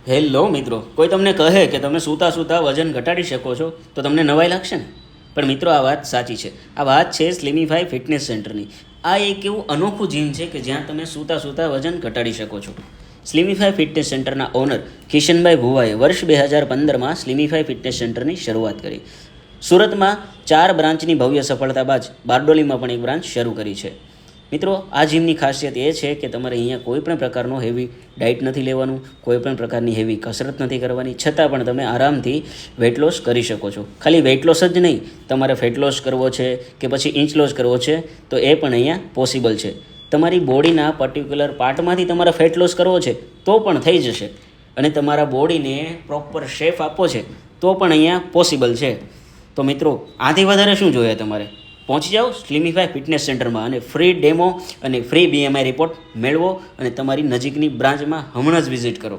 Hello મિત્રો, કોઈ તમને કહે કે તમે સૂતા સૂતા વજન ઘટાડી શકો છો તો તમને નવાઈ લાગશે ને? પણ મિત્રો, આ વાત સાચી છે. આ વાત છે સ્લિમિફાઈ ફિટનેસ સેન્ટરની. આ એક એવું અનોખું જીમ છે કે જ્યાં તમે સૂતા સૂતા વજન ઘટાડી શકો છો. સ્લિમિફાઈ ફિટનેસ સેન્ટરના ઓનર કિશનભાઈ ભુવાએ વર્ષ 2015માં સ્લિમિફાઈ ફિટનેસ સેન્ટરની શરૂઆત કરી. સુરતમાં 4 બ્રાન્ચની ભવ્ય સફળતા બાદ બારડોલીમાં પણ એક બ્રાન્ચ શરૂ કરી છે. મિત્રો, આ જીમની ખાસિયત એ છે કે તમારે અહીંયા કોઈ પણ પ્રકારનો હેવી ડાયટ નથી લેવાનું, કોઈ પણ પ્રકારની હેવી કસરત નથી કરવાની, છતાં પણ તમે આરામથી વેટ લોસ કરી શકો છો. ખાલી વેટ લોસ જ નહીં, તમારે ફેટ લોસ કરવો છે કે પછી ઇંચ લોસ કરવો છે તો એ પણ અહીંયા પોસિબલ છે. તમારી બોડીના પર્ટિક્યુલર પાર્ટમાંથી તમારે ફેટ લોસ કરવો છે તો પણ થઈ જશે, અને તમારા બોડીને પ્રોપર શેપ આપવો છે તો પણ અહીંયા પોસિબલ છે. તો મિત્રો, આથી વધારે શું જોઈએ તમારે? પહોંચી જાઓ સ્લિમિફાઈ ફિટનેસ સેન્ટરમાં અને ફ્રી ડેમો અને ફ્રી BMI રિપોર્ટ મેળવો અને તમારી નજીકની બ્રાન્ચમાં હમણાં જ વિઝિટ કરો.